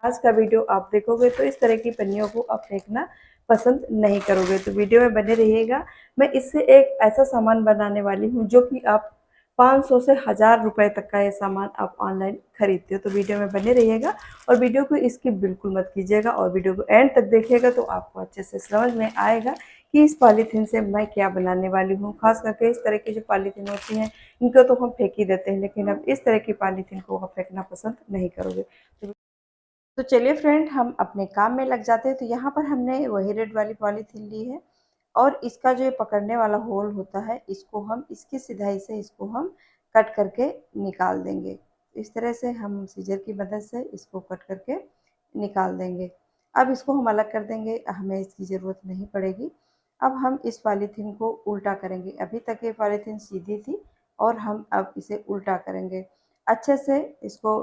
आज का वीडियो आप देखोगे तो इस तरह की पन्नियों को आप फेंकना पसंद नहीं करोगे। तो वीडियो में बने रहिएगा। मैं इससे एक ऐसा सामान बनाने वाली हूँ जो कि आप 500 से 1000 रुपए तक का ये सामान आप ऑनलाइन खरीदते हो। तो वीडियो में बने रहिएगा और वीडियो को स्किप बिल्कुल मत कीजिएगा और वीडियो को एंड तक देखिएगा तो आपको अच्छे से समझ में आएगा कि इस पॉलीथीन से मैं क्या बनाने वाली हूँ। खास करके इस तरह की जो पॉलीथीन होती हैं इनको तो हम फेंक ही देते हैं, लेकिन अब इस तरह की पॉलीथीन को आप फेंकना पसंद नहीं करोगे। तो चलिए फ्रेंड, हम अपने काम में लग जाते हैं। तो यहाँ पर हमने वही रेड वाली पॉलीथीन ली है और इसका जो ये पकड़ने वाला होल होता है इसको हम इसकी सिधाई से इसको हम कट करके निकाल देंगे। इस तरह से हम सीजर की मदद से इसको कट करके निकाल देंगे। अब इसको हम अलग कर देंगे, हमें इसकी ज़रूरत नहीं पड़ेगी। अब हम इस पॉलीथीन को उल्टा करेंगे। अभी तक ये पॉलीथीन सीधी थी और हम अब इसे उल्टा करेंगे। अच्छे से इसको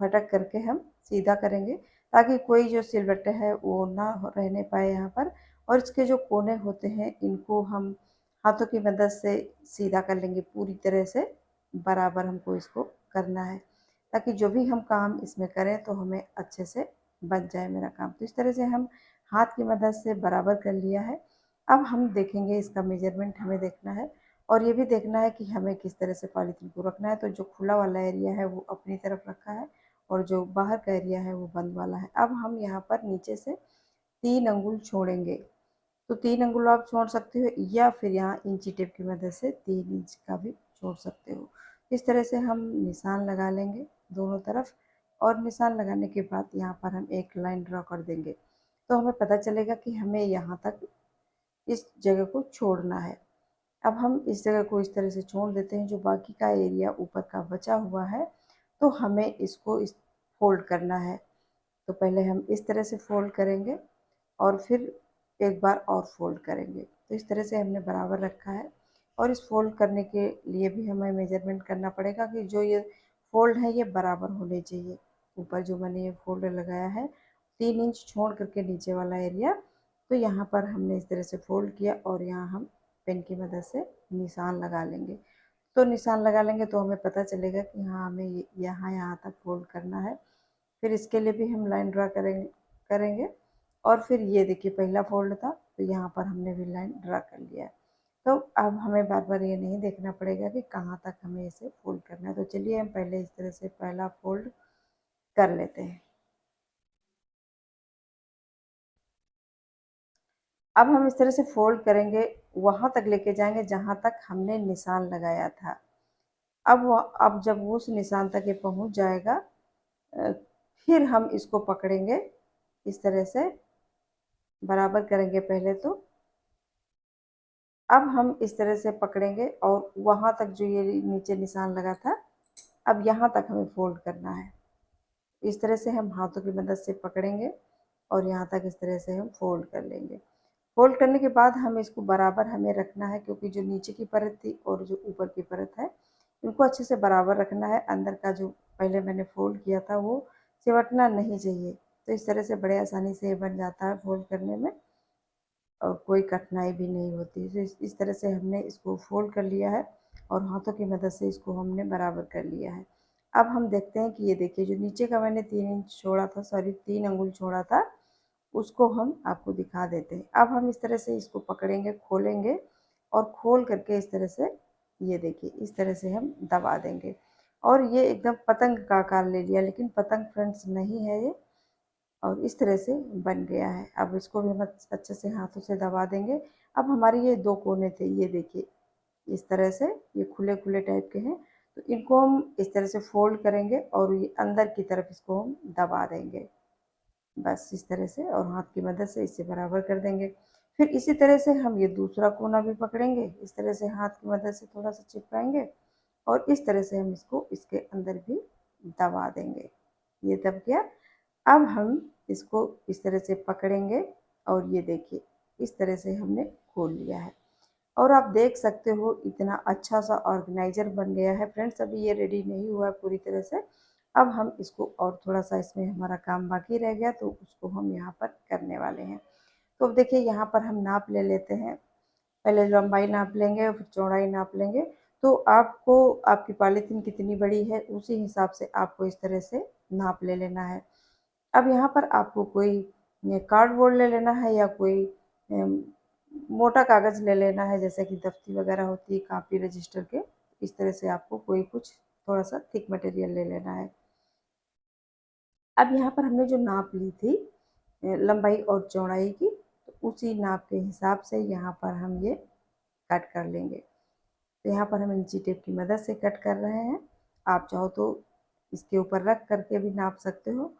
फटक करके हम सीधा करेंगे ताकि कोई जो सिलबट्टे है वो ना रहने पाए यहाँ पर। और इसके जो कोने होते हैं इनको हम हाथों की मदद से सीधा कर लेंगे। पूरी तरह से बराबर हमको इसको करना है ताकि जो भी हम काम इसमें करें तो हमें अच्छे से बन जाए मेरा काम। तो इस तरह से हम हाथ की मदद से बराबर कर लिया है। अब हम देखेंगे इसका मेजरमेंट हमें देखना है और ये भी देखना है कि हमें किस तरह से पॉलीथीन को रखना है। तो जो खुला वाला एरिया है वो अपनी तरफ रखा है और जो बाहर का एरिया है वो बंद वाला है। अब हम यहाँ पर नीचे से 3 अंगुल छोड़ेंगे। तो 3 अंगुल आप छोड़ सकते हो या फिर यहाँ इंची टेप की मदद से 3 इंच का भी छोड़ सकते हो। इस तरह से हम निशान लगा लेंगे दोनों तरफ और निशान लगाने के बाद यहाँ पर हम एक लाइन ड्रॉ कर देंगे। तो हमें पता चलेगा कि हमें यहाँ तक इस जगह को छोड़ना है। अब हम इस जगह को इस तरह से छोड़ देते हैं। जो बाकी का एरिया ऊपर का बचा हुआ है तो हमें इसको फोल्ड करना है। तो पहले हम इस तरह से फोल्ड करेंगे और फिर एक बार और फोल्ड करेंगे। तो इस तरह से हमने बराबर रखा है और इस फोल्ड करने के लिए भी हमें मेजरमेंट करना पड़ेगा कि जो ये फोल्ड है ये बराबर होने चाहिए। ऊपर जो मैंने ये फोल्ड लगाया है 3 इंच छोड़ करके नीचे वाला एरिया, तो यहाँ पर हमने इस तरह से फोल्ड किया और यहाँ हम पेन की मदद से निशान लगा लेंगे। तो निशान लगा लेंगे तो हमें पता चलेगा कि हाँ हमें यहाँ तक फोल्ड करना है। फिर इसके लिए भी हम लाइन ड्रा करेंगे और फिर ये देखिए पहला फोल्ड था तो यहाँ पर हमने भी लाइन ड्रा कर लिया है। तो अब हमें बार बार ये नहीं देखना पड़ेगा कि कहाँ तक हमें इसे फोल्ड करना है। तो चलिए हम पहले इस तरह से पहला फोल्ड कर लेते हैं। अब हम इस तरह से फोल्ड करेंगे, वहाँ तक लेके जाएंगे जहाँ तक हमने निशान लगाया था। अब जब उस निशान तक ये पहुँच जाएगा फिर हम इसको पकड़ेंगे इस तरह से बराबर करेंगे पहले। तो अब हम इस तरह से पकड़ेंगे और वहाँ तक जो ये नीचे निशान लगा था अब यहाँ तक हमें फोल्ड करना है। इस तरह से हम हाथों की मदद से पकड़ेंगे और यहाँ तक इस तरह से हम फोल्ड कर लेंगे। फोल्ड करने के बाद हम इसको बराबर हमें रखना है क्योंकि जो नीचे की परत थी और जो ऊपर की परत है इनको अच्छे से बराबर रखना है। अंदर का जो पहले मैंने फोल्ड किया था वो सिमटना नहीं चाहिए। तो इस तरह से बड़े आसानी से ये बन जाता है फोल्ड करने में और कोई कठिनाई भी नहीं होती। तो इस तरह से हमने इसको फोल्ड कर लिया है और हाथों की मदद से इसको हमने बराबर कर लिया है। अब हम देखते हैं कि ये देखिए जो नीचे का मैंने 3 इंच छोड़ा था, सॉरी 3 अंगुल छोड़ा था, उसको हम आपको दिखा देते हैं। अब हम इस तरह से इसको पकड़ेंगे, खोलेंगे और खोल करके इस तरह से ये देखिए इस तरह से हम दबा देंगे और ये एकदम पतंग का आकार ले लिया, लेकिन पतंग फ्रेंड्स नहीं है ये और इस तरह से बन गया है। अब इसको भी हम अच्छे से हाथों से दबा देंगे। अब हमारे ये 2 कोने थे, ये देखिए इस तरह से ये खुले खुले टाइप के हैं। तो इनको हम इस तरह से फोल्ड करेंगे और ये अंदर की तरफ इसको हम दबा देंगे बस इस तरह से और हाथ की मदद से इसे बराबर कर देंगे। फिर इसी तरह से हम ये दूसरा कोना भी पकड़ेंगे, इस तरह से हाथ की मदद से थोड़ा सा चिपकाएंगे और इस तरह से हम इसको इसके अंदर भी दबा देंगे। ये दब गया। अब हम इसको इस तरह से पकड़ेंगे और ये देखिए इस तरह से हमने खोल लिया है और आप देख सकते हो इतना अच्छा सा ऑर्गेनाइजर बन गया है। फ्रेंड्स अभी ये रेडी नहीं हुआ है पूरी तरह से। अब हम इसको और थोड़ा सा इसमें हमारा काम बाकी रह गया तो उसको हम यहाँ पर करने वाले हैं। तो अब देखिए यहाँ पर हम नाप ले लेते हैं। पहले लंबाई नाप लेंगे और फिर चौड़ाई नाप लेंगे। तो आपको आपकी पॉलीथीन कितनी बड़ी है उसी हिसाब से आपको इस तरह से नाप ले लेना है। अब यहाँ पर आपको कोई कार्डबोर्ड ले लेना है या कोई मोटा कागज़ ले लेना है, जैसे कि दफ्ती वगैरह होती है, कापी रजिस्टर के। इस तरह से आपको कोई कुछ थोड़ा सा थिक मटेरियल ले लेना है। अब यहाँ पर हमने जो नाप ली थी लंबाई और चौड़ाई की, तो उसी नाप के हिसाब से यहाँ पर हम ये कट कर लेंगे। तो यहाँ पर हम इंची टेप की मदद से कट कर रहे हैं। आप चाहो तो इसके ऊपर रख करके भी नाप सकते हो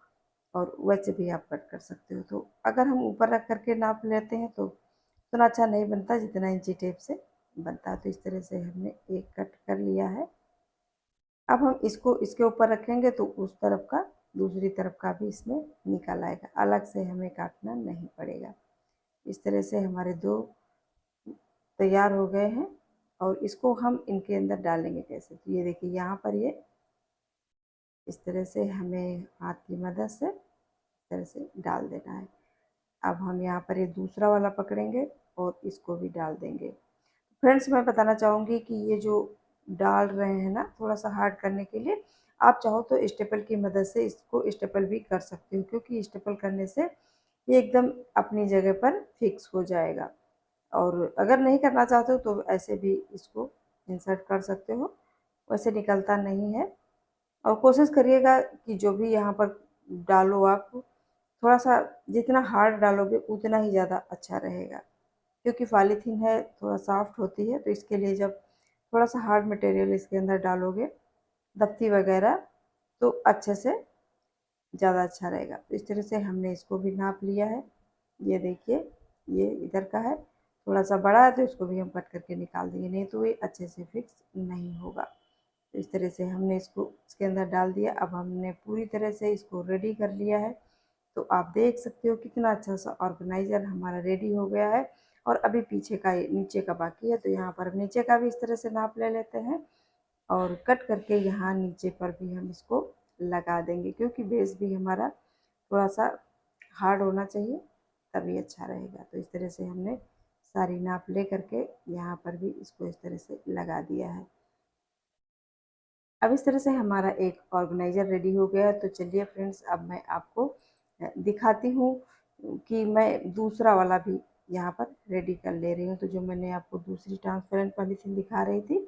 और वैसे भी आप कट कर सकते हो। तो अगर हम ऊपर रख करके नाप लेते हैं तो उतना अच्छा नहीं बनता जितना इंची टेप से बनता है। तो इस तरह से हमने एक कट कर लिया है। अब हम इसको इसके ऊपर रखेंगे तो उस तरफ का दूसरी तरफ का भी इसमें निकल आएगा, अलग से हमें काटना नहीं पड़ेगा। इस तरह से हमारे दो तैयार हो गए हैं और इसको हम इनके अंदर डालेंगे कैसे। तो ये देखिए यहाँ पर ये इस तरह से हमें हाथ की मदद से इस तरह से डाल देना है। अब हम यहाँ पर ये दूसरा वाला पकड़ेंगे और इसको भी डाल देंगे। फ्रेंड्स, मैं बताना चाहूँगी कि ये जो डाल रहे हैं ना, थोड़ा सा हार्ड करने के लिए आप चाहो तो स्टेपल की मदद से इसको स्टेपल भी कर सकते हो, क्योंकि स्टेपल करने से ये एकदम अपनी जगह पर फिक्स हो जाएगा। और अगर नहीं करना चाहते हो तो ऐसे भी इसको इंसर्ट कर सकते हो, वैसे निकलता नहीं है। और कोशिश करिएगा कि जो भी यहाँ पर डालो आप थोड़ा सा जितना हार्ड डालोगे उतना ही ज़्यादा अच्छा रहेगा, क्योंकि पॉलीथीन है थोड़ा सॉफ्ट होती है। तो इसके लिए जब थोड़ा सा हार्ड मटेरियल इसके अंदर डालोगे दफ्ती वगैरह तो अच्छे से ज़्यादा अच्छा रहेगा। तो इस तरह से हमने इसको भी नाप लिया है। ये देखिए ये इधर का है, थोड़ा सा बड़ा है तो इसको भी हम कट करके निकाल देंगे, नहीं तो ये अच्छे से फिक्स नहीं होगा। तो इस तरह से हमने इसको इसके अंदर डाल दिया। अब हमने पूरी तरह से इसको रेडी कर लिया है। तो आप देख सकते हो कितना अच्छा सा ऑर्गेनाइज़र हमारा रेडी हो गया है। और अभी पीछे का नीचे का बाकी है, तो यहाँ पर हम नीचे का भी इस तरह से नाप ले लेते हैं और कट करके यहाँ नीचे पर भी हम इसको लगा देंगे, क्योंकि बेस भी हमारा थोड़ा सा हार्ड होना चाहिए तभी अच्छा रहेगा। तो इस तरह से हमने सारी नाप ले करके यहाँ पर भी इसको इस तरह से लगा दिया है। अब इस तरह से हमारा एक ऑर्गेनाइज़र रेडी हो गया है। तो चलिए फ्रेंड्स, अब मैं आपको दिखाती हूँ कि मैं दूसरा वाला भी यहाँ पर रेडी कर ले रही हूँ। तो जो मैंने आपको दूसरी ट्रांसपेरेंट पॉलीथीन दिखा रही थी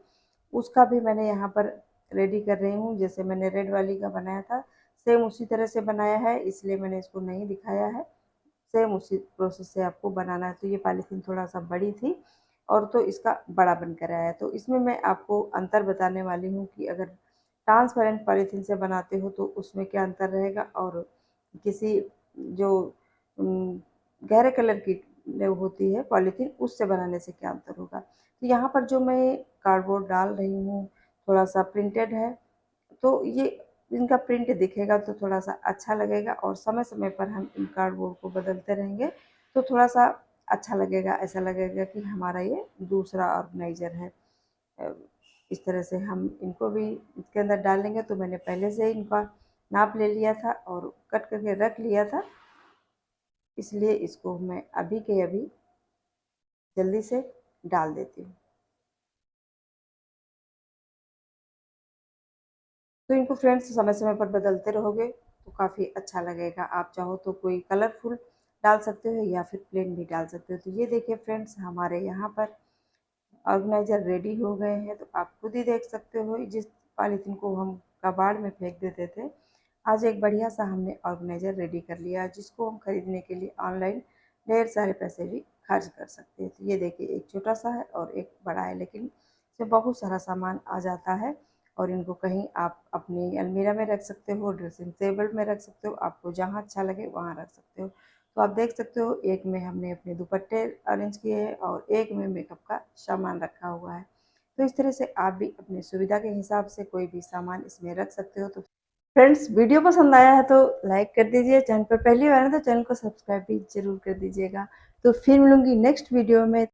उसका भी मैंने यहाँ पर रेडी कर रही हूँ। जैसे मैंने रेड वाली का बनाया था सेम उसी तरह से बनाया है, इसलिए मैंने इसको नहीं दिखाया है। सेम उसी प्रोसेस से आपको बनाना है। तो ये पॉलीथीन थोड़ा सा बड़ी थी और तो इसका बड़ा बनकर आया है। तो इसमें मैं आपको अंतर बताने वाली हूँ कि अगर ट्रांसपेरेंट पॉलीथीन से बनाते हो तो उसमें क्या अंतर रहेगा और किसी जो गहरे कलर की होती है पॉलीथीन उससे बनाने से क्या अंतर होगा। तो यहाँ पर जो मैं कार्डबोर्ड डाल रही हूँ थोड़ा सा प्रिंटेड है, तो ये इनका प्रिंट दिखेगा तो थोड़ा सा अच्छा लगेगा और समय समय पर हम इन कार्डबोर्ड को बदलते रहेंगे तो थोड़ा सा अच्छा लगेगा, ऐसा लगेगा कि हमारा ये दूसरा ऑर्गेनाइज़र है। अ, इस तरह से हम इनको भी इसके अंदर डालेंगे। तो मैंने पहले से ही इनका नाप ले लिया था और कट करके रख लिया था, इसलिए इसको मैं अभी के अभी जल्दी से डाल देती हूँ। तो इनको फ्रेंड्स समय समय पर बदलते रहोगे तो काफ़ी अच्छा लगेगा। आप चाहो तो कोई कलरफुल डाल सकते हो या फिर प्लेन भी डाल सकते हो। तो ये देखिए फ्रेंड्स, हमारे यहाँ पर ऑर्गेनाइज़र रेडी हो गए हैं। तो आप खुद ही देख सकते हो, जिस पॉलीथीन को हम कबाड़ में फेंक देते थे, आज एक बढ़िया सा हमने ऑर्गेनाइज़र रेडी कर लिया, जिसको हम खरीदने के लिए ऑनलाइन ढेर सारे पैसे भी खर्च कर सकते हैं। तो ये देखिए एक छोटा सा है और एक बड़ा है, लेकिन इसमें बहुत सारा सामान आ जाता है और इनको कहीं आप अपनी अलमीरा में रख सकते हो, ड्रेसिंग टेबल में रख सकते हो, आपको जहाँ अच्छा लगे वहाँ रख सकते हो। तो आप देख सकते हो एक में हमने अपने दुपट्टे अरेंज किए हैं और एक में मेकअप का सामान रखा हुआ है। तो इस तरह से आप भी अपनी सुविधा के हिसाब से कोई भी सामान इसमें रख सकते हो। तो फ्रेंड्स, वीडियो पसंद आया है तो लाइक कर दीजिए, चैनल पर पहली बार है तो चैनल को सब्सक्राइब भी जरूर कर दीजिएगा। तो फिर मिलूंगी नेक्स्ट वीडियो में।